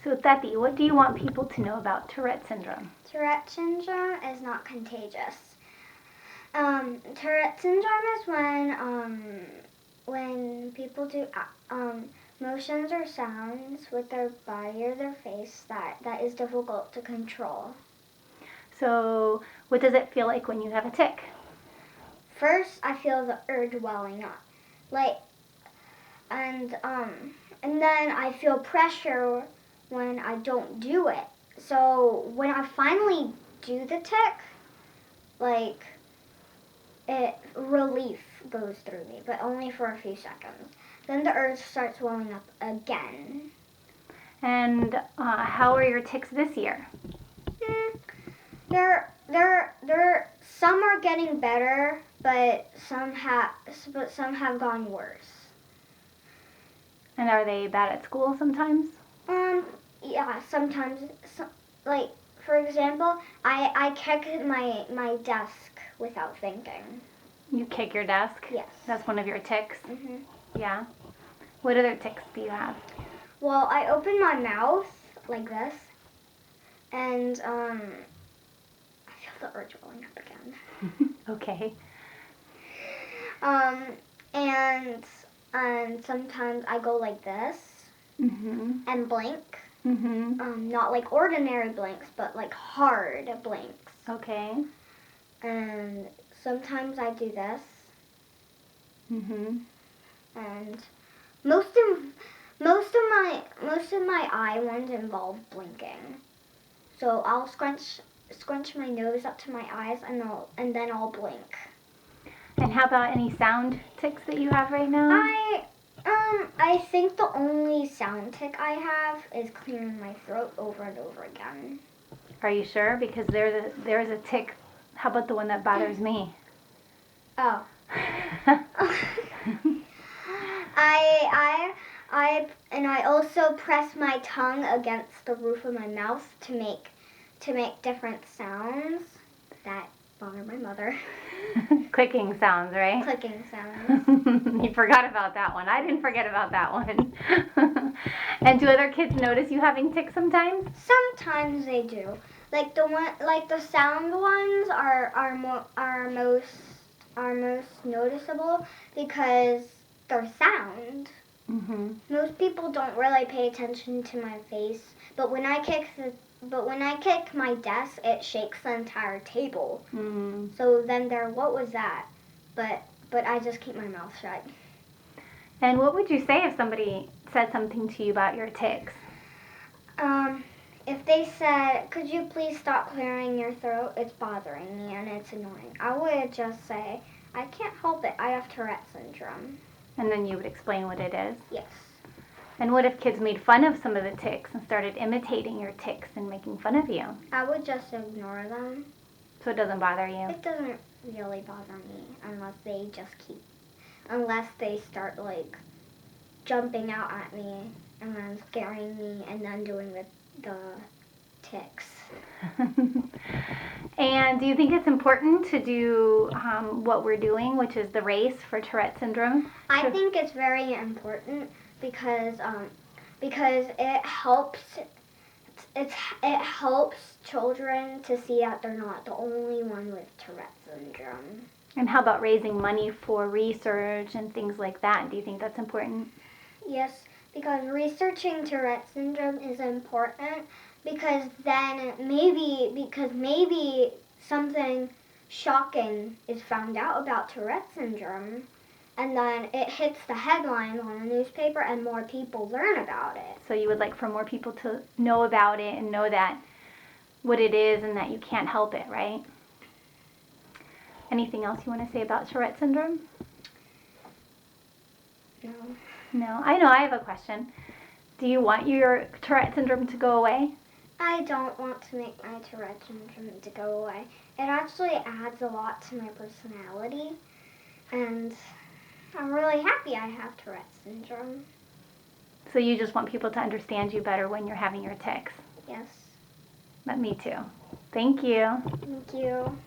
So, Tati, what do you want people to know about Tourette syndrome? Tourette syndrome is not contagious. Tourette syndrome is when people do motions or sounds with their body or their face that is difficult to control. So, what does it feel like when you have a tic? First, I feel the urge welling up, and then I feel pressure when I don't do it. So when I finally do the tic, relief goes through me, but only for a few seconds. Then the urge starts welling up again. And how are your tics this year? Some are getting better, but some have gone worse. And are they bad at school sometimes? Yeah, sometimes. For example, I kick my desk without thinking. You kick your desk? Yes. That's one of your tics? Mhm. Yeah. What other tics do you have? Well, I open my mouth like this, and I feel the urge welling up again. Okay. And sometimes I go like this and blink. Not like ordinary blinks, but like hard blinks. Okay. And sometimes I do this. And most of my eye ones involve blinking. So I'll scrunch my nose up to my eyes, and then I'll blink. And how about any sound tics that you have right now? I think the only sound tic I have is clearing my throat over and over again. Are you sure? Because there's a tic. How about the one that bothers me? Oh. I also press my tongue against the roof of my mouth to make different sounds that bother my mother. Clicking sounds, right? Clicking sounds. You forgot about that one. I didn't forget about that one. And do other kids notice you having tics sometimes? Sometimes they do. Like the sound ones are most noticeable because they're sound. Most people don't really pay attention to my face, but when I kick my desk, it shakes the entire table. So then what was that? But I just keep my mouth shut. And what would you say if somebody said something to you about your tics? If they said, "Could you please stop clearing your throat? It's bothering me and it's annoying," I would just say, "I can't help it. I have Tourette syndrome." And then you would explain what it is? Yes. And what if kids made fun of some of the tics and started imitating your tics and making fun of you? I would just ignore them. So it doesn't bother you? It doesn't really bother me unless they start like jumping out at me and then scaring me and then doing the tics. And do you think it's important to do what we're doing, which is the race for Tourette syndrome? I think it's very important because it helps children to see that they're not the only one with Tourette syndrome. And how about raising money for research and things like that? Do you think that's important? Yes, because researching Tourette syndrome is important because maybe something shocking is found out about Tourette syndrome, and then it hits the headlines on a newspaper and more people learn about it. So you would like for more people to know about it and know that what it is and that you can't help it, right? Anything else you want to say about Tourette syndrome? No. No? I know, I have a question. Do you want your Tourette syndrome to go away? I don't want to make my Tourette syndrome to go away. It actually adds a lot to my personality, and I'm really happy I have Tourette syndrome. So you just want people to understand you better when you're having your tics? Yes. But me too. Thank you. Thank you.